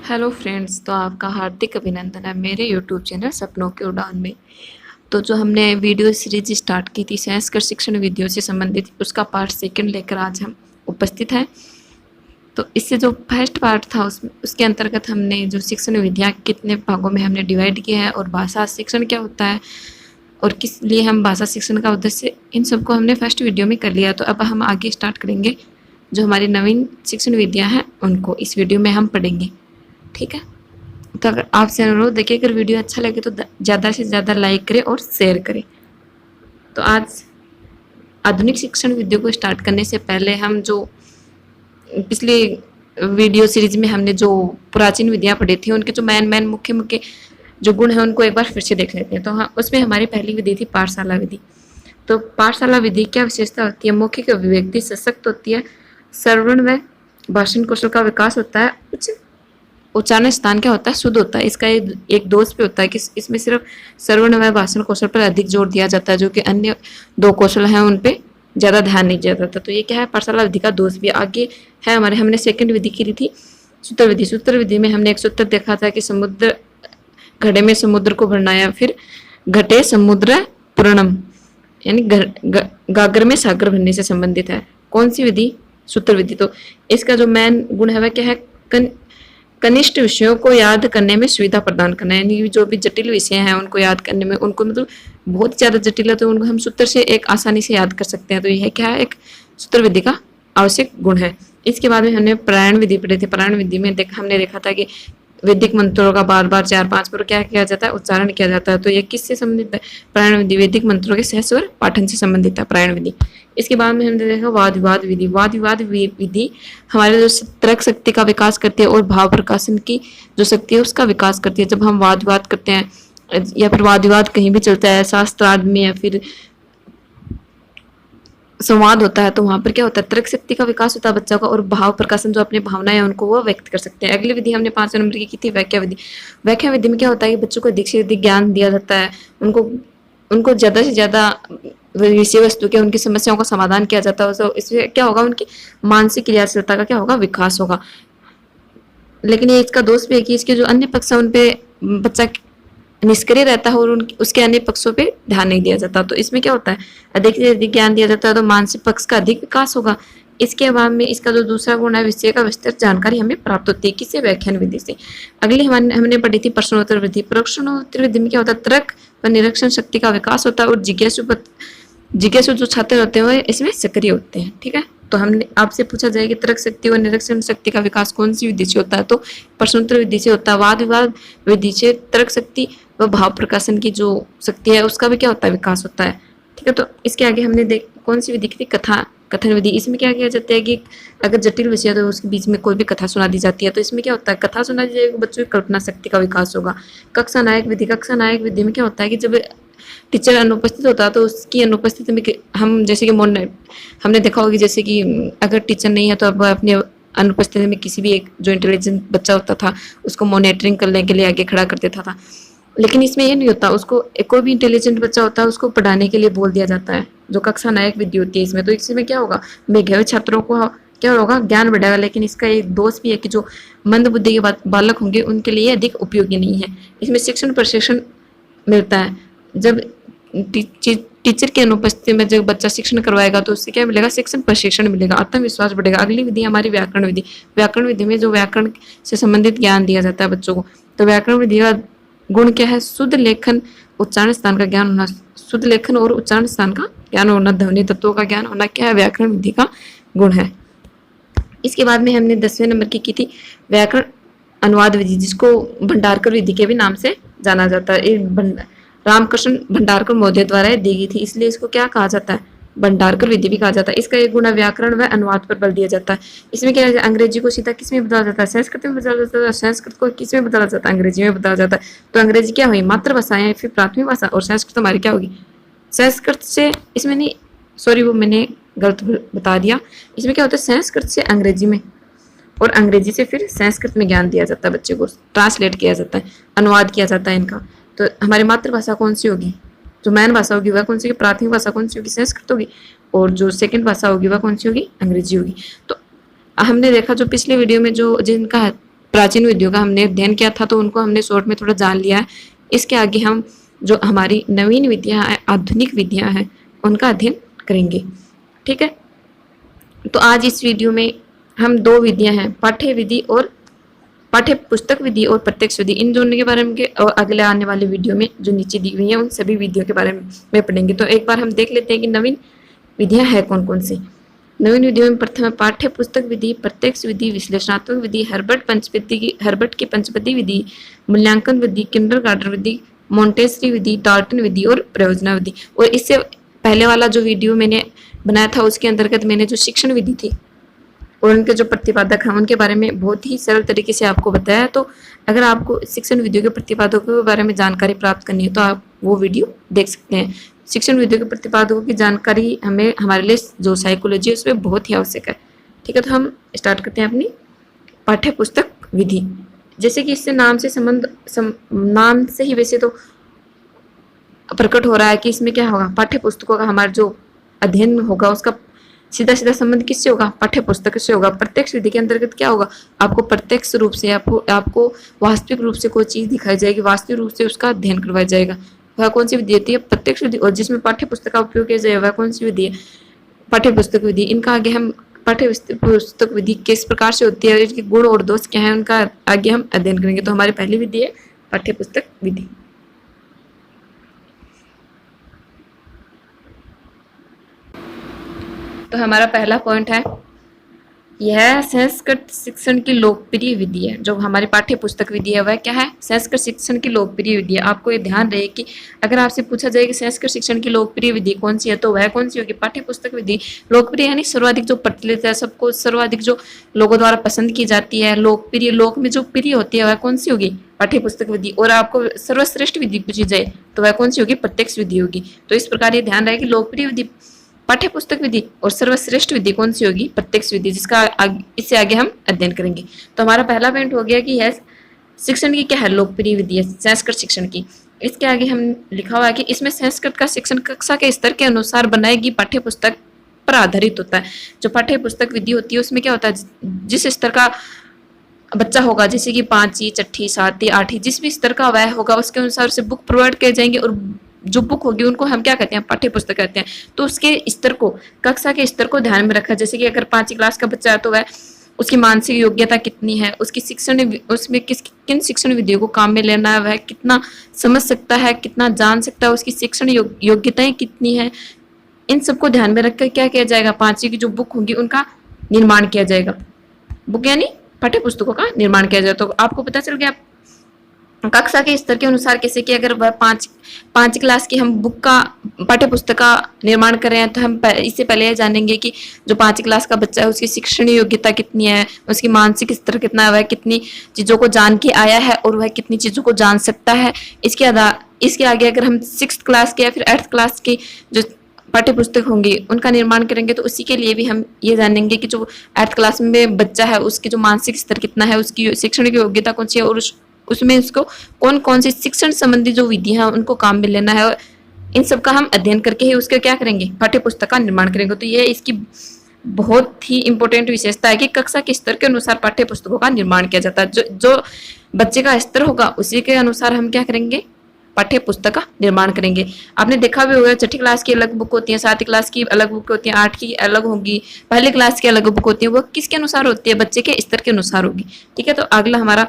Hello friends, तो आपका हार्दिक अभिनंदन है मेरे यूट्यूब चैनल सपनों की उड़ान में। तो जो हमने वीडियो सीरीज स्टार्ट की थी संस्कृत शिक्षण विधियों से संबंधित, उसका पार्ट सेकंड लेकर आज हम उपस्थित हैं। तो इससे जो फर्स्ट पार्ट था उसके अंतर्गत हमने जो शिक्षण विधियाँ कितने भागों में हमने डिवाइड किया है और भाषा शिक्षण क्या होता है और किस लिए हम भाषा शिक्षण का उद्देश्य, इन सबको हमने फर्स्ट वीडियो में कर लिया। तो अब हम आगे स्टार्ट करेंगे जो हमारी नवीन शिक्षण विधियाँ हैं उनको इस वीडियो में हम पढ़ेंगे। ठीक है, तो अगर आपसे अनुरोध है कि अगर वीडियो अच्छा लगे तो ज़्यादा से ज़्यादा लाइक करें और शेयर करें। तो आज आधुनिक शिक्षण विधियों को स्टार्ट करने से पहले हम जो पिछले वीडियो सीरीज में हमने जो प्राचीन विधियाँ पढ़ी थी उनके जो मेन मुख्य मुख्य जो गुण हैं उनको एक बार फिर से देख लेते हैं। तो हाँ, उसमें हमारी पहली विधि थी पाठशाला विधि। तो पाठशाला विधि क्या विशेषता होती है? मौखिक अभिव्यक्ति सशक्त होती है, श्रवण व भाषण कौशल का विकास होता है, उच्चारण स्थान क्या होता है? शुद्ध होता है। इसका एक दोष भी होता है कि इसमें सिर्फ श्रवण व भाषण कौशल पर अधिक जोर दिया जाता है, जो कि अन्य दो कौशल हैं उन पे ज़्यादा ध्यान नहीं दिया जाता। तो ये क्या है? पाठशाला विधि का दोष भी आगे है हमारे। हमने सेकंड विधि की थी सूत्र विधि। सूत्र विधि में हमने एक सूत्र देखा था कि समुद्र घड़े में समुद्र को भरना, या फिर घटे समुद्र पूर्णम, यानी गागर में सागर भरने से संबंधित है। कौन सी विधि? सूत्र विधि। तो इसका जो मेन गुण है वह क्या है? कनिष्ठ विषयों को याद करने में सुविधा प्रदान करना, यानी जो भी जटिल विषय हैं उनको याद करने में, उनको मतलब बहुत ज़्यादा जटिल है तो उनको हम सूत्र से एक आसानी से याद कर सकते हैं। तो यह क्या है? एक सूत्र विधि का आवश्यक गुण है। इसके बाद में हमने प्राणायाम विधि पढ़ी थी। प्राणायाम विधि में हमने देखा था कि वैदिक मंत्रों का बार बार 4-5 बार क्या किया जाता है? उच्चारण किया जाता है। तो ये किससे संबंधित है? प्राणायाम विधि वैदिक मंत्रों के सहस्वर पाठन से संबंधित है प्राणायाम विधि। इसके बाद में हमने देखा वाद विवाद विधि। वाद विवाद विधि हमारे जो तर्क शक्ति का विकास करती है और भाव प्रकाशन की जो शक्ति है उसका विकास करती है। जब हम वाद विवाद करते हैं या फिर वाद विवाद कहीं भी चलता है शास्त्रार्थ में या फिर संवाद होता है, तो वहां पर क्या होता है? तर्क शक्ति का विकास होता है बच्चों का, और भाव प्रकाशन जो अपने भावनाएं हैं उनको वो व्यक्त कर सकते हैं। अगली विधि हमने 5 नंबर की थी व्याख्या विधि। व्याख्या विधि में क्या होता है कि बच्चों को अधिक से अधिक ज्ञान दिया जाता है, उनको ज्यादा से ज्यादा विषय वस्तु के उनकी समस्याओं का समाधान किया जाता है। तो इससे क्या होगा? उनकी मानसिक क्रियाशीलता का क्या होगा? विकास होगा। लेकिन ये इसका दोष भी है कि इसके जो अन्य पक्ष है उन पे बच्चा निष्क्रिय रहता है और उसके अन्य पक्षों पे ध्यान नहीं दिया जाता। तो इसमें क्या होता है? अधिक से अधिक ज्ञान दिया जाता है तो मानसिक पक्ष का अधिक विकास होगा। इसके अभाव में इसका जो दूसरा गुण है, विषय का विस्तृत जानकारी हमें प्राप्त होती है। किससे? व्याख्यान विधि से। अगली हमने पढ़ी थी प्रश्नोत्तर विधि। प्रश्नोत्तर विधि में क्या होता है? तर्क व निरीक्षण शक्ति का विकास होता है और जिज्ञासु जो छात्र होते हैं इसमें सक्रिय होते हैं। ठीक है, तो हमने आपसे पूछा जाए कि तर्क शक्ति और निरीक्षण शक्ति का विकास कौन सी विधि से होता है? तो प्रश्नोत्तर विधि से होता है। वाद विवाद विधि से तर्क शक्ति व भाव प्रकाशन की जो शक्ति है उसका भी क्या होता है? विकास होता है। ठीक है, तो इसके आगे हमने कौन सी विधि की थी? कथन विधि। इसमें क्या किया जाता है कि अगर जटिल विषय है तो उसके बीच में कोई भी कथा सुना दी जाती है। तो इसमें क्या होता है? कथा सुना दी जाएगी, बच्चों की कल्पना शक्ति का विकास होगा। कक्षा नायक विधि। कक्षा नायक विधि में क्या होता है कि जब टीचर अनुपस्थित होता है तो उसकी अनुपस्थिति में हम जैसे कि हमने देखा होगा, जैसे कि अगर टीचर नहीं है तो अब अपने अनुपस्थिति में किसी भी एक जो इंटेलिजेंट बच्चा होता था उसको मॉनिटरिंग करने के लिए आगे खड़ा कर देता था। लेकिन इसमें ये नहीं होता, उसको कोई भी इंटेलिजेंट बच्चा होता है उसको पढ़ाने के लिए बोल दिया जाता है, जो कक्षा नायक विधि होती है इसमें। तो इसमें क्या होगा? मेधावी छात्रों को क्या होगा? ज्ञान बढ़ेगा। लेकिन इसका एक दोष भी है कि जो मंद बुद्धि के बालक होंगे उनके लिए अधिक उपयोगी नहीं है। इसमें शिक्षण प्रशिक्षण मिलता है। जब टीचर की अनुपस्थिति में जब बच्चा शिक्षण करवाएगा तो उससे क्या मिलेगा? शिक्षण प्रशिक्षण मिलेगा, आत्मविश्वास बढ़ेगा। अगली विधि हमारी व्याकरण विधि। व्याकरण विधि में जो व्याकरण से संबंधित ज्ञान दिया जाता है बच्चों को। तो व्याकरण विधि का गुण क्या है? शुद्ध लेखन, उच्चारण स्थान का ज्ञान होना। शुद्ध लेखन और उच्चारण स्थान का ज्ञान होना, ध्वनि तत्वों का ज्ञान होना क्या है? व्याकरण विधि का गुण है। इसके बाद में हमने 10वें नंबर की थी व्याकरण अनुवाद विधि, जिसको भंडारकर विधि के भी नाम से जाना जाता है। रामकृष्ण भंडारकर महोदय द्वारा दी गई थी, इसलिए इसको क्या कहा जाता है? भंडारकर विधि भी कहा जाता है। इसका एक गुण व्याकरण व अनुवाद पर बल दिया जाता है। इसमें क्या है? अंग्रेजी को सीधा किस में बदला जाता है? संस्कृत में बदला जाता है। संस्कृत को किस में बदला जाता है? अंग्रेजी में बदला जाता है। तो अंग्रेजी क्या हुई? मातृभाषा या फिर प्राथमिक भाषा, और संस्कृत हमारी क्या होगी? संस्कृत से इसमें नहीं, सॉरी वो मैंने गलत बता दिया। इसमें क्या होता है? संस्कृत से अंग्रेजी में और अंग्रेजी से फिर संस्कृत में ज्ञान दिया जाता है, बच्चे को ट्रांसलेट किया जाता है, अनुवाद किया जाता है इनका। तो हमारी मातृभाषा कौन सी होगी? जो मेन भाषा होगी वह कौन सी होगी? प्राथमिक भाषा कौन सी होगी? संस्कृत होगी। और जो सेकंड भाषा होगी वह कौन सी होगी? अंग्रेजी होगी। तो हमने देखा जो पिछले वीडियो में जो जिनका प्राचीन विधियों का हमने अध्ययन किया था, तो उनको हमने शॉर्ट में थोड़ा जान लिया है। इसके आगे हम जो हमारी नवीन विधियाँ हैं, आधुनिक विधियाँ हैं, उनका अध्ययन करेंगे। ठीक है, तो आज इस वीडियो में हम 2 विधियाँ हैं, पाठ्य विधि और पाठ्य पुस्तक विधि और प्रत्यक्ष विधि, इन दोनों के बारे में और अगले आने वाले वीडियो में जो नीचे दी हुई है उन सभी विधियों के बारे में पढ़ेंगे। तो एक बार हम देख लेते हैं कि नवीन विधियां हैं कौन कौन सी। नवीन विधियों में प्रथम है पाठ्य पुस्तक विधि, प्रत्यक्ष विधि, विश्लेषणात्मक विधि, हर्बर्ट की पंचपदी विधि, मूल्यांकन विधि, किंडरगार्टन विधि, मोंटेसरी विधि, डाल्टन विधि और प्रयोजना विधि। और इससे पहले वाला जो वीडियो मैंने बनाया था उसके अंतर्गत मैंने जो शिक्षण विधि थी और उनके जो प्रतिपादक हैं उनके बारे में बहुत ही सरल तरीके से आपको बताया। तो अगर आपको शिक्षण विधियों के प्रतिपादकों के बारे में जानकारी प्राप्त करनी है तो आप वो वीडियो देख सकते हैं। शिक्षण विधियों के प्रतिपादकों की जानकारी हमें हमारे लिए जो साइकोलॉजी है उसमें बहुत ही आवश्यक है। ठीक है, तो हम स्टार्ट करते हैं अपनी पाठ्य पुस्तक विधि। जैसे कि इससे नाम से ही वैसे तो प्रकट हो रहा है कि इसमें क्या होगा, पाठ्य पुस्तकों का हमारा जो अध्ययन होगा उसका सीधा सीधा संबंध किससे होगा, पाठ्य पुस्तक से होगा। प्रत्यक्ष विधि के अंतर्गत क्या होगा, आपको प्रत्यक्ष रूप से आपको वास्तविक रूप से कोई चीज दिखाई जाएगी, वास्तविक रूप से उसका अध्ययन करवाया जाएगा। वह कौन सी विधि होती है, प्रत्यक्ष विधि। और जिसमें पाठ्य पुस्तक का उपयोग किया जाए वह कौन सी विधि है, पाठ्य पुस्तक विधि। इनका आगे हम पाठ्य पुस्तक विधि किस प्रकार से होती है, इसके गुण और दोष क्या है, उनका आगे हम अध्ययन करेंगे। तो हमारी पहली विधि है पाठ्य पुस्तक विधि। तो हमारा पहला पॉइंट है, यह संस्कृत शिक्षण की लोकप्रिय विधि है। जो हमारी पाठ्य पुस्तक विधि है वह क्या है, संस्कृत शिक्षण की लोकप्रिय विधि है। आपको ये ध्यान रहे कि अगर आपसे पूछा जाए कि संस्कृत शिक्षण की लोकप्रिय विधि कौन सी है तो वह कौन सी होगी, पाठ्य पुस्तक विधि। लोकप्रिय यानी सर्वाधिक जो प्रचलित है, सबको सर्वाधिक जो लोगों द्वारा पसंद की जाती है, लोकप्रिय, लोक में जो प्रिय होती है वह कौन सी होगी, पाठ्य पुस्तक विधि। और आपको सर्वश्रेष्ठ विधि पूछी जाए तो वह कौन सी होगी, प्रत्यक्ष विधि होगी। तो इस प्रकार ये ध्यान रहे कि लोकप्रिय विधि पाठ्य पुस्तक विधि और सर्वश्रेष्ठ विधि कौन सी होगी, प्रत्यक्ष विधि, जिसका इससे आगे हम अध्ययन करेंगे। तो हमारा पहला पॉइंट हो गया कि यह शिक्षण की क्या है, लोकप्रिय विधि है संस्कृत शिक्षण की। इसके आगे हम लिखा हुआ है कि इसमें संस्कृत का शिक्षण कक्षा के स्तर के अनुसार बनाएगी पाठ्य पुस्तक पर आधारित होता है। जो पाठ्य पुस्तक विधि होती है उसमें क्या होता है, जिस स्तर का बच्चा होगा, जैसे कि 5वीं, 6ठी, 7वीं, 8वीं, जिस भी स्तर का वह होगा उसके अनुसार उसे बुक प्रोवाइड किए जाएंगे और जो बुक होगी उनको हम क्या कहते हैं, पाठ्य पुस्तक कहते हैं। तो उसके स्तर को, कक्षा के स्तर को ध्यान में रखा। जैसे कि अगर 5वीं क्लास का बच्चा है तो वह उसकी मानसिक योग्यता कितनी है, उसकी उसमें किन शिक्षण विधियों को काम में लेना है, वह कितना समझ सकता है, कितना जान सकता है, उसकी शिक्षण योग्यताएं कितनी है, इन सबको ध्यान में रखकर क्या किया जाएगा, 5वीं की जो बुक होगी उनका निर्माण किया जाएगा। बुक यानी पाठ्य पुस्तकों का निर्माण किया जाएगा। तो आपको पता चल गया कक्षा के स्तर के अनुसार, कैसे कि अगर वह 5 क्लास की हम बुक का, पाठ्य पुस्तक का निर्माण कर रहे हैं तो हम इससे पहले यह जानेंगे कि जो 5 क्लास का बच्चा है उसकी शिक्षण योग्यता कितनी है, उसकी मानसिक स्तर कितना है, वह कितनी चीज़ों को जान के आया है और वह कितनी चीज़ों को जान सकता है। इसके आगे अगर हम 6th क्लास के या फिर 8th क्लास की जो पाठ्य पुस्तक होंगी उनका निर्माण करेंगे तो उसी के लिए भी हम ये जानेंगे कि जो 8th क्लास में बच्चा है उसकी जो मानसिक स्तर कितना है, उसकी शिक्षण की योग्यता कौन सी है और उसमें उसको कौन कौन सी शिक्षण संबंधी जो विधियां हैं उनको काम में लेना है। और इन सब का हम अध्ययन करके ही उसका क्या करेंगे, पाठ्य पुस्तक का निर्माण करेंगे। तो ये इसकी बहुत ही इंपॉर्टेंट विशेषता है कि कक्षा के स्तर के अनुसार पाठ्य पुस्तकों का निर्माण किया जाता है। जो बच्चे का स्तर होगा उसी के अनुसार हम क्या करेंगे, पाठ्य पुस्तक का निर्माण करेंगे। आपने देखा भी होगा 6ठी क्लास की अलग बुक होती है, 7वीं क्लास की अलग बुक होती है, 8वीं की अलग होगी, पहली क्लास की अलग बुक होती है। वो किसके अनुसार होती है, बच्चे के स्तर के अनुसार होगी। ठीक है, तो अगला हमारा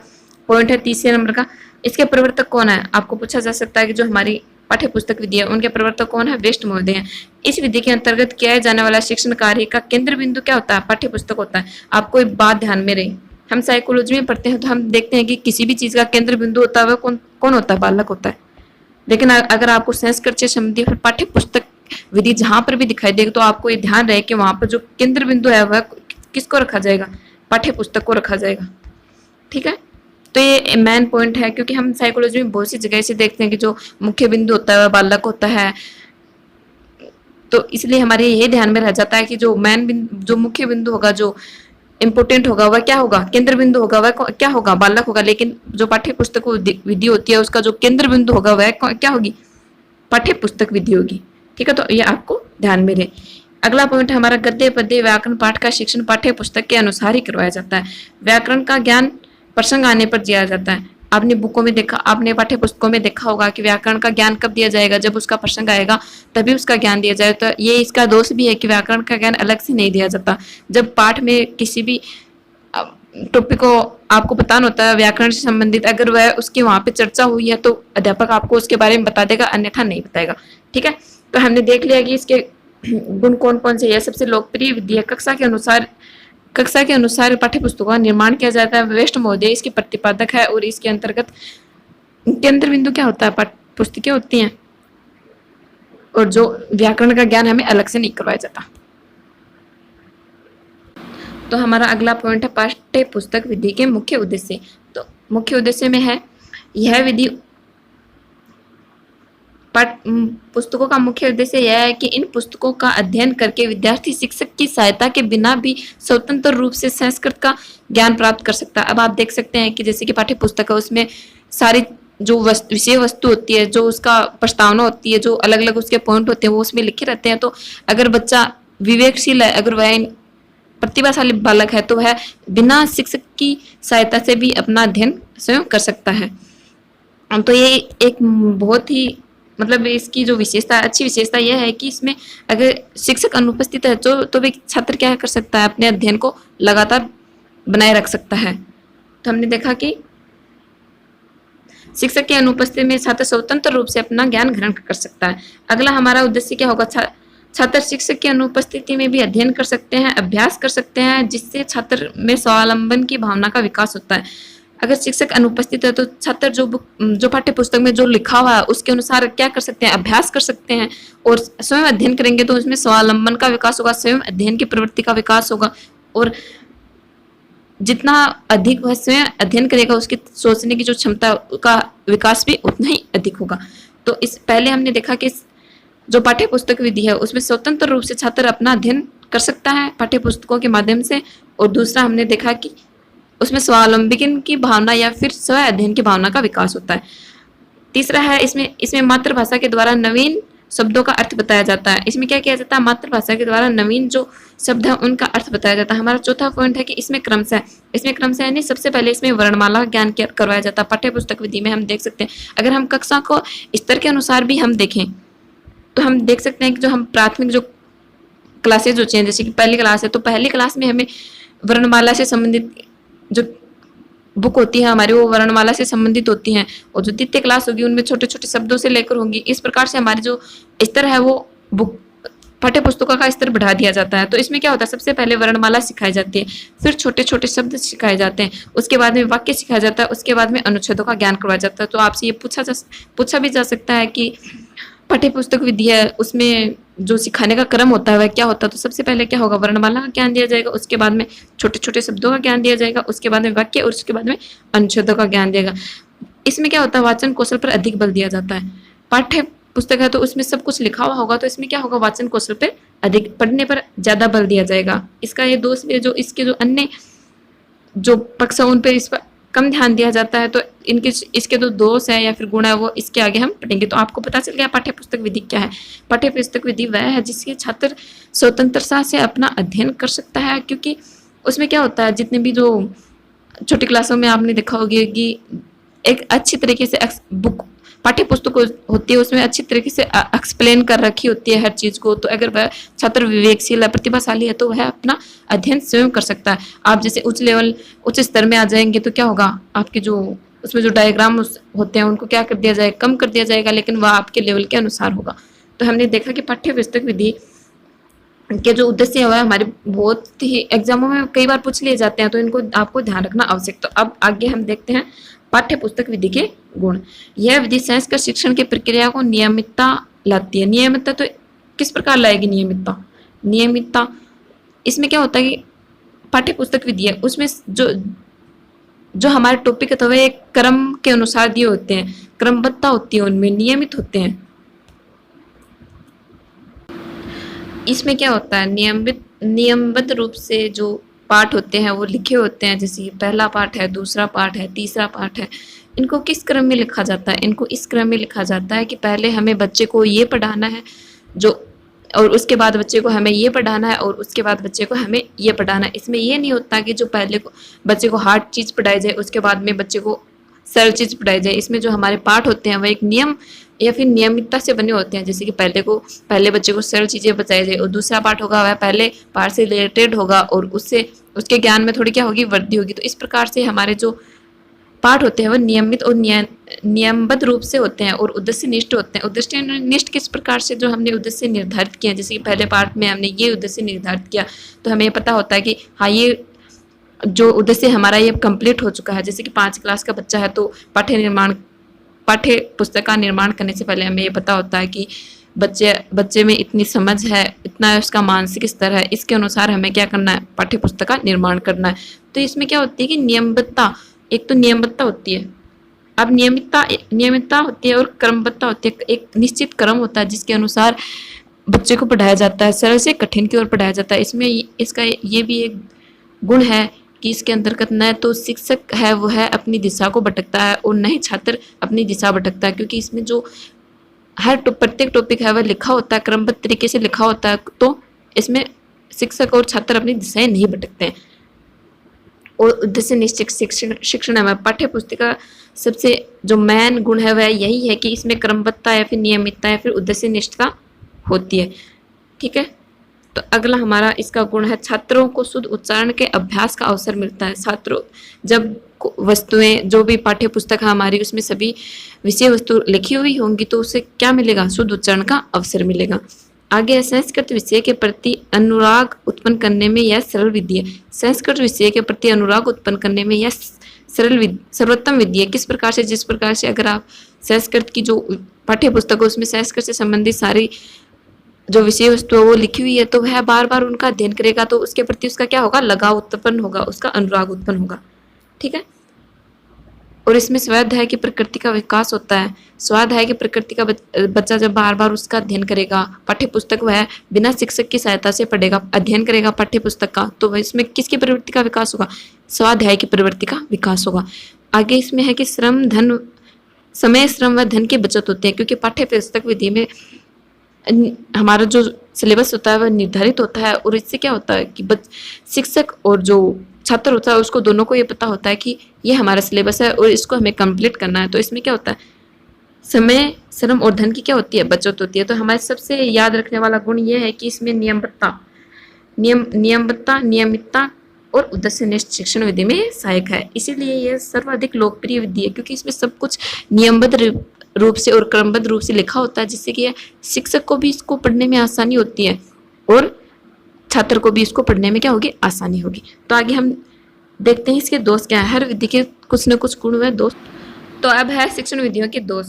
पॉइंट है 3 नंबर का, इसके प्रवर्तक कौन है। आपको पूछा जा सकता है कि जो हमारी पाठ्य पुस्तक विधि है उनके प्रवर्तक कौन है, वेस्ट महोदय हैं। इस विधि के अंतर्गत किया जाने वाला शिक्षण कार्य का केंद्र बिंदु क्या होता है, पाठ्य पुस्तक होता है। आपको एक बात ध्यान में रहे, हम साइकोलॉजी में पढ़ते हैं तो हम देखते हैं कि किसी भी चीज का केंद्र बिंदु होता है वह कौन होता है, बालक होता है। लेकिन अगर आपको संस्कृत से संबंधित पाठ्य पुस्तक विधि जहां पर भी दिखाई देगी तो आपको ये ध्यान रहे कि वहां पर जो केंद्र बिंदु है वह किसको रखा जाएगा, पाठ्य पुस्तक को रखा जाएगा। ठीक है, तो ये मेन पॉइंट है क्योंकि हम साइकोलॉजी में बहुत सी जगह से देखते हैं कि जो मुख्य बिंदु होता है वह बालक होता है। तो इसलिए हमारे ये ध्यान में रह जाता है कि जो जो मुख्य बिंदु होगा, जो इम्पोर्टेंट होगा वह क्या होगा, केंद्र बिंदु होगा वह क्या होगा, बालक होगा। लेकिन जो पाठ्य पुस्तक विधि होती है उसका जो केंद्र बिंदु होगा वह क्या होगी, पाठ्य पुस्तक विधि होगी। ठीक है, तो ये आपको ध्यान में रहे। अगला पॉइंट हमारा गद्य पद्य व्याकरण पाठ का शिक्षण पाठ्य पुस्तक के अनुसार ही करवाया जाता है। व्याकरण का ज्ञान प्रसंग आने पर दिया जाता है। आपने बुकों में देखा, आपने पाठ्य पुस्तकों में देखा होगा कि व्याकरण का ज्ञान कब दिया जाएगा, जब उसका प्रसंग आएगा तभी उसका ज्ञान दिया जाए। तो ये इसका दोष भी है कि व्याकरण का ज्ञान अलग से नहीं दिया जाता। जब पाठ में किसी भी टॉपिक को आपको बताना होता है व्याकरण से संबंधित, अगर वह उसकी वहां पे चर्चा हुई है तो अध्यापक आपको उसके बारे में बता देगा, अन्यथा नहीं बताएगा। ठीक है, तो हमने देख लिया कि इसके गुण कौन कौन से। यह सबसे लोकप्रिय विधि है। कक्षा के अनुसार पाठ्य पुस्तकों का निर्माण किया जाता है। वेस्ट महोदय इसके प्रतिपादक है और इसके अंतर्गत केंद्र बिंदु क्या होता है, पाठ्य पुस्तकें होती हैं और जो व्याकरण का ज्ञान हमें अलग से नहीं करवाया जाता। तो हमारा अगला पॉइंट है पाठ्य पुस्तक विधि के मुख्य उद्देश्य। तो मुख्य उद्देश्य में है यह विधि पुस्तकों का मुख्य उद्देश्य यह है कि इन पुस्तकों का अध्ययन करके विद्यार्थी शिक्षक की सहायता के बिना भी स्वतंत्र रूप से संस्कृत का ज्ञान प्राप्त कर सकता है। अब आप देख सकते हैं कि जैसे कि पाठ्य पुस्तक है उसमें सारी जो विषय वस्तु होती है, जो उसका प्रस्तावना होती है, जो अलग अलग उसके पॉइंट होते हैं वो उसमें लिखे रहते हैं। तो अगर बच्चा विवेकशील है, अगर वह प्रतिभाशाली बालक है तो वह बिना शिक्षक की सहायता से भी अपना अध्ययन स्वयं कर सकता है। तो ये एक बहुत ही मतलब इसकी जो विशेषता, अच्छी विशेषता यह है कि इसमें अगर शिक्षक अनुपस्थित है तो भी छात्र क्या कर सकता है, अपने अध्ययन को लगातार बनाए रख सकता है। तो हमने देखा कि शिक्षक की अनुपस्थिति में छात्र स्वतंत्र रूप से अपना ज्ञान ग्रहण कर सकता है। अगला हमारा उद्देश्य क्या होगा, छात्र शिक्षक की अनुपस्थिति में भी अध्ययन कर सकते हैं, अभ्यास कर सकते हैं, जिससे छात्र में स्वावलंबन की भावना का विकास होता है। अगर शिक्षक अनुपस्थित है तो छात्र जो पाठ्य पुस्तक में जो लिखा हुआ है उसके अनुसार क्या कर सकते हैं, अभ्यास कर सकते हैं और स्वयं अध्ययन करेंगे तो उसमें स्वावलंबन का विकास होगा, स्वयं अध्ययन की प्रवृत्ति का विकास होगा और जितना अधिक वह स्वयं अध्ययन करेगा उसकी सोचने की जो क्षमता का विकास भी उतना ही अधिक होगा। तो इस पहले हमने देखा कि जो पाठ्य पुस्तक विधि है उसमें स्वतंत्र रूप से छात्र अपना अध्ययन कर सकता है पाठ्य पुस्तकों के माध्यम से, और दूसरा हमने देखा कि उसमें स्वावलंबन की भावना या फिर स्व अध्ययन की भावना का विकास होता है। तीसरा है इसमें मातृभाषा के द्वारा नवीन शब्दों का अर्थ बताया जाता है। इसमें क्या किया जाता है, मातृभाषा के द्वारा नवीन जो शब्द है उनका अर्थ बताया जाता है। हमारा चौथा पॉइंट है कि इसमें क्रमशः यानी सबसे पहले इसमें वर्णमाला ज्ञान करवाया जाता है। पाठ्य पुस्तक विधि में हम देख सकते हैं, अगर हम कक्षा को स्तर के अनुसार भी हम देखें तो हम देख सकते हैं कि जो हम प्राथमिक जो क्लासेज होती हैं, जैसे कि पहली क्लास है तो पहली क्लास में हमें वर्णमाला से संबंधित जो बुक होती है हमारी वो वर्णमाला से संबंधित होती हैं, और जो द्वितीय क्लास होगी उनमें छोटे छोटे शब्दों से लेकर होंगी। इस प्रकार से हमारी जो स्तर है वो बुक पाठ्य पुस्तकों का स्तर बढ़ा दिया जाता है। तो इसमें क्या होता है, सबसे पहले वर्णमाला सिखाई जाती है, फिर छोटे छोटे शब्द सिखाए जाते हैं, उसके बाद में वाक्य सिखाया जाता है, उसके बाद में अनुच्छेदों का ज्ञान करवाया जाता है। तो आपसे ये पूछा भी जा सकता है कि पाठ्य पुस्तक विधि है उसमें जो सिखाने का क्रम होता है वह क्या होता है। तो सबसे पहले क्या होगा, वर्णमाला का ज्ञान दिया जाएगा, उसके बाद में छोटे छोटे शब्दों का ज्ञान दिया जाएगा, उसके बाद में वाक्य और उसके बाद में अनुच्छेदों का ज्ञान दिएगा। इसमें क्या होता है, वाचन कौशल पर अधिक बल दिया जाता है। पाठ्य पुस्तक है तो उसमें सब कुछ लिखा हुआ होगा, तो इसमें क्या होगा, वाचन कौशल पर अधिक, पढ़ने पर ज्यादा बल दिया जाएगा। इसका ये दोष भी है, जो इसके जो अन्य जो पक्ष है उन पर इस पर कम ध्यान दिया जाता है। तो इसके जो दोष है या फिर गुण है वो इसके आगे हम पढ़ेंगे। तो आपको पता चल गया पाठ्य पुस्तक विधि क्या है। पाठ्य पुस्तक विधि वह है जिसके छात्र स्वतंत्रता से अपना अध्ययन कर सकता है, क्योंकि उसमें क्या होता है, जितने भी जो छोटी क्लासों में आपने देखा होगा कि एक अच्छी तरीके से बुक पाठ्य पुस्तक होती है उसमें अच्छी तरीके से एक्सप्लेन कर रखी होती है हर चीज को। तो अगर वह छात्र विवेकशील है, प्रतिभाशाली है, तो वह अपना अध्ययन स्वयं कर सकता है। आप जैसे उच्च स्तर में आ जाएंगे तो क्या होगा, आपके जो उसमें जो डायग्राम होते हैं उनको क्या कर दिया जाएगा, कम कर दिया जाएगा, लेकिन वह आपके लेवल के अनुसार होगा। तो हमने देखा कि पाठ्य पुस्तक विधि के जो उद्देश्य है हमारे बहुत ही एग्जामों में कई बार पूछ लिए जाते हैं, तो इनको आपको ध्यान रखना आवश्यक। तो अब आगे हम देखते हैं पाठ्य पुस्तक विधि के गुण। यह विधि संस्कृत शिक्षण की प्रक्रिया को नियमितता लाती है। नियमितता तो किस प्रकार लाएगी नियमितता इसमें क्या होता है कि पाठ्य पुस्तक विधि है उसमें जो हमारे टॉपिक है तो वह एक क्रम के अनुसार दिए होते हैं, क्रमबद्धता होती है, उनमें नियमित होते हैं। इसमें क्या होता है, नियमबद्ध रूप से जो पाठ होते हैं वो लिखे होते हैं, जैसे पहला पाठ है, दूसरा पाठ है, तीसरा पाठ है। इनको किस क्रम में लिखा जाता है, इनको इस क्रम में लिखा जाता है कि पहले हमें बच्चे को ये पढ़ाना है, जो और उसके बाद बच्चे को हमें ये पढ़ाना है और उसके बाद बच्चे को हमें ये पढ़ाना है। इसमें ये नहीं होता कि जो पहले को बच्चे को हार्ड चीज़ पढ़ाई जाए, उसके बाद में बच्चे को सरल चीज़ पढ़ाई जाए। इसमें जो हमारे पाठ होते हैं वह एक नियम या फिर नियमितता से बने होते हैं। जैसे कि पहले बच्चे को सरल चीज़ें बताई जाए और दूसरा पाठ होगा वह पहले पाठ से रिलेटेड होगा और उससे उसके ज्ञान में थोड़ी क्या होगी, वृद्धि होगी। तो इस प्रकार से हमारे जो पाठ होते हैं वो नियमित और नियमबद्ध रूप से होते हैं और उद्देश्यनिष्ठ होते हैं। उद्देश्यनिष्ठ किस प्रकार से, जो हमने उद्देश्य निर्धारित किया, जैसे कि पहले पाठ में हमने ये उद्देश्य निर्धारित किया तो हमें ये पता होता है कि हाँ ये जो उद्देश्य हमारा ये कंप्लीट हो चुका है। जैसे कि 5 क्लास का बच्चा है तो पाठ्य पुस्तक का निर्माण करने से पहले हमें ये पता होता है कि बच्चे में इतनी समझ है, इतना उसका मानसिक स्तर है, इसके अनुसार हमें क्या करना है, पाठ्य पुस्तक का निर्माण करना है। तो इसमें क्या होती है कि नियमबद्धता, एक तो नियमबद्धता होती है, अब नियमितता होती है और क्रमबद्धता होती है। एक निश्चित क्रम होता है जिसके अनुसार बच्चे को पढ़ाया जाता है, सरल से कठिन की ओर पढ़ाया जाता है। इसमें इसका ये भी एक गुण है कि इसके अंतर्गत न तो शिक्षक है वो है अपनी दिशा को भटकता है और न ही छात्र अपनी दिशा भटकता है, क्योंकि इसमें जो प्रत्येक टॉपिक है वह लिखा होता है, क्रमबद्ध तरीके से लिखा होता है। तो इसमें शिक्षक और छात्र अपनी दिशाएं नहीं भटकते हैं। और उद्देश्य निश्चित शिक्षण है, पाठ्य पुस्तक का सबसे जो मेन गुण है वह यही है कि इसमें क्रमबद्धता या फिर नियमितता या फिर उद्देश्य निष्ठता होती है। ठीक है, तो अगला हमारा इसका गुण है छात्रों को शुद्ध उच्चारण के अभ्यास का अवसर मिलता है। छात्रों जब वस्तुएं जो भी पाठ्य पुस्तक है हमारी उसमें सभी विषय वस्तु लिखी हुई होंगी तो उसे क्या मिलेगा, शुद्ध उच्चारण का अवसर मिलेगा। आगे संस्कृत विषय के प्रति अनुराग उत्पन्न करने में यह सरल विधि है। संस्कृत विषय के प्रति अनुराग उत्पन्न करने में यह सर्वोत्तम विधि है। किस प्रकार से, जिस प्रकार से अगर आप संस्कृत की जो पाठ्य पुस्तक है उसमें संस्कृत से संबंधित सारी जो विषय वस्तु है वो लिखी हुई है तो वह बार बार उनका अध्ययन करेगा तो उसके प्रति उसका क्या होगा, लगाव उत्पन्न होगा, उसका अनुराग उत्पन्न होगा। ठीक है, और इसमें स्वाध्याय की प्रकृति का विकास होता है। स्वाध्याय की प्रकृति का बच्चा जब बार बार उसका अध्ययन करेगा, पाठ्य पुस्तक वह बिना शिक्षक की सहायता से पढ़ेगा, अध्ययन करेगा पाठ्य पुस्तक का, तो वह इसमें किसकी प्रवृत्ति का विकास होगा, स्वाध्याय की प्रवृत्ति का विकास होगा। आगे इसमें है कि समय श्रम व धन की बचत होती है, क्योंकि पाठ्य पुस्तक विधि में हमारा जो सिलेबस होता है वह निर्धारित होता है और इससे क्या होता है कि शिक्षक और जो छात्र होता है उसको दोनों को ये पता होता है कि ये हमारा सिलेबस है और इसको हमें कंप्लीट करना है। तो इसमें क्या होता है, समय श्रम और धन की क्या होती है, बचत होती है। तो हमारे सबसे याद रखने वाला गुण ये है कि इसमें नियमितता और उद्देश्यनिष्ठ शिक्षण विधि में सहायक है। इसीलिए यह सर्वाधिक लोकप्रिय विधि है, क्योंकि इसमें सब कुछ नियमबद्ध रूप से और क्रमबद्ध रूप से लिखा होता है, जिससे कि शिक्षक को भी इसको पढ़ने में आसानी होती है और छात्र को भी इसको पढ़ने में क्या होगी, आसानी होगी। तो आगे हम देखते हैं इसके दोष क्या है। हर विधि के कुछ न कुछ गुण व दोष। तो अब है शिक्षण विधियों के दोष।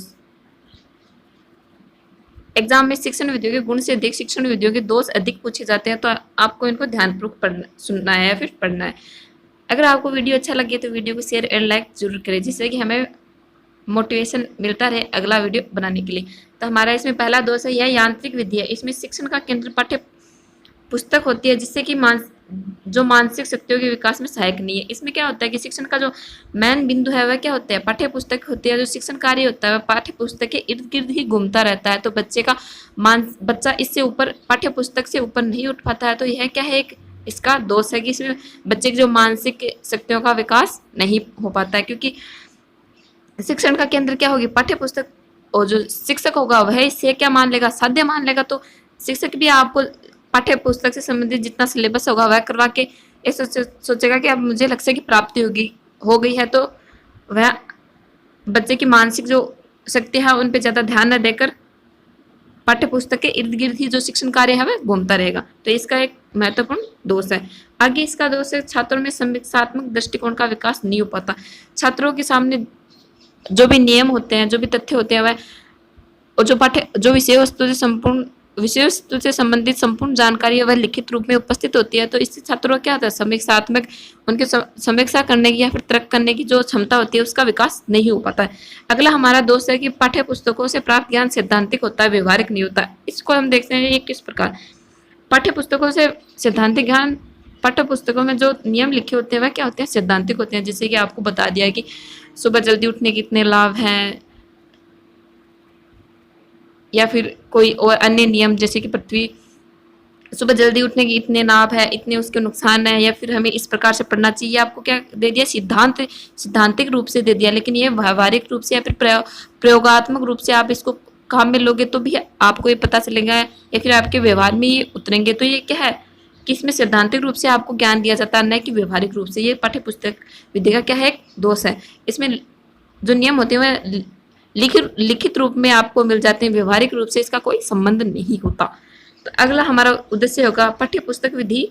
एग्जाम में शिक्षण विधियों के गुण से अधिक शिक्षण विधियों के दोष अधिक पूछे जाते हैं, तो आपको इनको ध्यानपूर्वक सुनना है या फिर पढ़ना है। अगर आपको वीडियो अच्छा लगे तो वीडियो को शेयर और लाइक जरूर करें, जिससे कि हमें मोटिवेशन मिलता रहे अगला वीडियो बनाने के लिए। तो हमारा इसमें पहला दोष है यह यांत्रिक विधि है। इसमें शिक्षण का केंद्र पाठ्य पुस्तक होती है, जिससे कि जो मानसिक शक्तियों के विकास में सहायक नहीं है। इसमें क्या होता है कि शिक्षण का जो मेन बिंदु है वह क्या होता है, पाठ्य पुस्तक होती है। जो शिक्षण कार्य होता है वह पाठ्य पुस्तक के इर्द गिर्द ही घूमता रहता है, तो बच्चा इससे ऊपर पाठ्य पुस्तक से ऊपर नहीं उठ पाता है। तो यह क्या है, एक इसका दोष है कि इसमें बच्चे की जो मानसिक शक्तियों का विकास नहीं हो पाता है, क्योंकि शिक्षण का केंद्र क्या होगी, पाठ्य पुस्तक, और जो शिक्षक होगा वह इससे क्या मान लेगा, साध्य मान लेगा। तो शिक्षक भी आपको पाठ्य पुस्तक से संबंधित जितना सिलेबस होगा वह करवा के ये सोचेगा कि अब मुझे लक्ष्य की प्राप्ति हो गई है, तो वह बच्चे की मानसिक जो शक्ति है उन पर ज़्यादा ध्यान न देकर पाठ्य पुस्तक के इर्द गिर्द ही जो शिक्षण कार्य है वह घूमता रहेगा। तो इसका एक महत्वपूर्ण दोष है। आगे इसका दोष है छात्रों में समीक्षात्मक दृष्टिकोण का विकास नहीं हो पाता। छात्रों के सामने जो भी नियम होते हैं, जो भी तथ्य होते हैं वह, और जो विषय वस्तु से संबंधित संपूर्ण जानकारी है वह लिखित रूप में उपस्थित होती है। तो इससे छात्रों क्या होता है, समीक्षात्मक उनके समीक्षा करने की या फिर तर्क करने की जो क्षमता होती है उसका विकास नहीं हो पाता है। अगला हमारा दोष है कि पाठ्य पुस्तकों से प्राप्त ज्ञान सैद्धांतिक होता है, व्यवहारिक नहीं होता है। इसको हम देखते हैं ये किस प्रकार। पाठ्य पुस्तकों से सैद्धांतिक ज्ञान, पाठ्य पुस्तकों में जो नियम लिखे होते हैं वह क्या होते हैं, सैद्धांतिक होते हैं। जैसे कि आपको बता दिया है कि सुबह जल्दी उठने के कितने लाभ हैं, या फिर कोई और अन्य नियम जैसे कि पृथ्वी सुबह जल्दी उठने के इतने लाभ है, इतने उसके नुकसान है, या फिर हमें इस प्रकार से पढ़ना चाहिए, आपको क्या दे दिया, सिद्धांतिक रूप से दे दिया। लेकिन ये व्यावहारिक रूप से या फिर प्रयोगात्मक रूप से आप इसको काम में लोगे तो भी आपको ये पता चलेगा, या फिर आपके व्यवहार में ये उतरेंगे। तो ये क्या है कि इसमें सैद्धांतिक रूप से आपको ज्ञान दिया जाता है, न कि व्यवहारिक रूप से। ये पाठ्य पुस्तक विद्या का क्या है, एक दोष है। इसमें जो नियम होते हैं वह लिखित रूप में आपको मिल जाते हैं, व्यवहारिक रूप से इसका कोई संबंध नहीं होता। तो अगला हमारा उद्देश्य होगा पाठ्य पुस्तक विधि।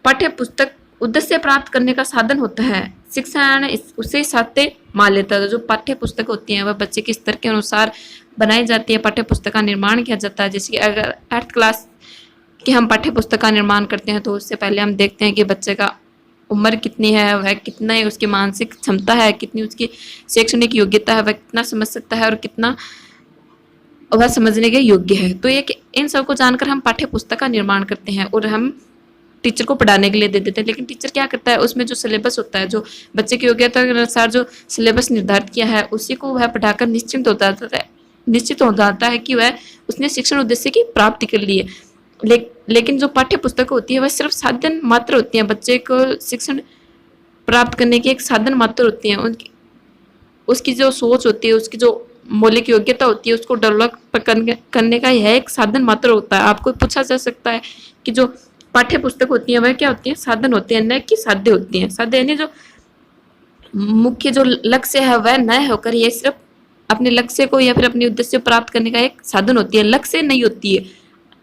पाठ्य पुस्तक उद्देश्य प्राप्त करने का साधन होता है, शिक्षण उसे साध्य मान लेता है। जो पाठ्य पुस्तक होती हैं वह बच्चे के स्तर के अनुसार बनाई जाती है, पाठ्य पुस्तक का निर्माण किया जाता है। जैसे कि अगर 8th क्लास कि हम पाठ्य पुस्तक का निर्माण करते हैं तो उससे पहले हम देखते हैं कि बच्चे का उम्र कितनी है, वह कितना है, उसकी मानसिक क्षमता है, कितनी उसकी शैक्षणिक योग्यता है, वह कितना समझ सकता है और कितना वह समझने के योग्य है। तो ये इन सब को जानकर हम पाठ्य पुस्तक का निर्माण करते हैं और हम टीचर को पढ़ाने के लिए दे देते हैं। लेकिन टीचर क्या करता है, उसमें जो सिलेबस होता है, जो बच्चे की योग्यता के अनुसार जो सिलेबस निर्धारित किया है उसी को वह पढ़ाकर निश्चित हो जाता है कि वह उसने शिक्षण उद्देश्य की प्राप्ति कर ली है। लेकिन जो पाठ्य पुस्तक होती है वह सिर्फ साधन मात्र होती है, बच्चे को शिक्षण प्राप्त करने की एक साधन मात्र होती है। उनकी उसकी जो सोच होती है, उसकी जो मौलिक योग्यता होती है, उसको डेवलप करने का यह एक साधन मात्र होता है। आपको पूछा जा सकता है कि जो पाठ्य पुस्तक होती है वह क्या होती है, साधन होते हैं, न कि साध्य होती हैं। साध्य यानी जो मुख्य जो लक्ष्य है वह न होकर ये सिर्फ अपने लक्ष्य को या फिर अपने उद्देश्य प्राप्त करने का एक साधन होती है, लक्ष्य नहीं होती है।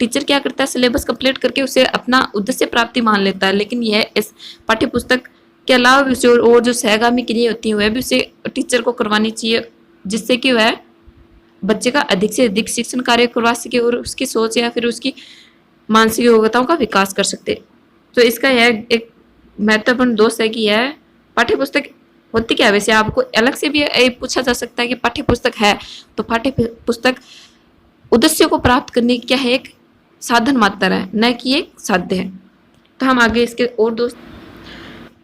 टीचर क्या करता है, सिलेबस कंप्लीट करके उसे अपना उद्देश्य प्राप्ति मान लेता है। लेकिन यह इस पाठ्य पुस्तक के अलावा भी उसे और जो सहगामी क्रियाएं होती हैं वह भी उसे टीचर को करवानी चाहिए, जिससे कि वह बच्चे का अधिक से अधिक शिक्षण कार्य करवा सके और उसकी सोच या फिर उसकी मानसिक योग्यताओं का विकास कर सकते। तो इसका यह एक महत्वपूर्ण दोष है कि यह पाठ्य पुस्तक होती क्या है। वैसे आपको अलग से भी पूछा जा सकता है कि पाठ्य पुस्तक है तो पाठ्य पुस्तक उद्देश्य को प्राप्त करने की क्या है, एक साधन मात्र है, न कि एक साध्य है। तो हम आगे इसके और दोष।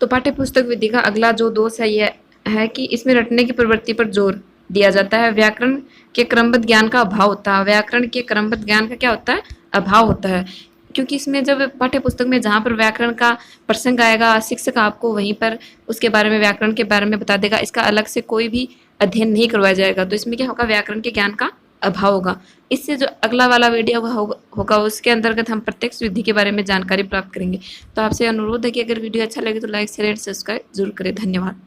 तो पाठ्य पुस्तक विधि का अगला जो दोष है यह है कि इसमें रटने की प्रवृत्ति पर जोर दिया जाता है, व्याकरण के क्रमबद्ध ज्ञान का अभाव होता है। व्याकरण के क्रमबद्ध ज्ञान का क्या होता है, अभाव होता है। क्योंकि इसमें जब पाठ्य पुस्तक में जहाँ पर व्याकरण का प्रसंग आएगा, शिक्षक आपको वहीं पर उसके बारे में, व्याकरण के बारे में बता देगा, इसका अलग से कोई भी अध्ययन नहीं करवाया जाएगा। तो इसमें क्या होगा, व्याकरण के ज्ञान का अभाव होगा। इससे जो अगला वाला वीडियो होगा उसके अंतर्गत हम प्रत्यक्ष विधि के बारे में जानकारी प्राप्त करेंगे। तो आपसे अनुरोध है कि अगर वीडियो अच्छा लगे तो लाइक शेयर एंड सब्सक्राइब जरूर करें। धन्यवाद।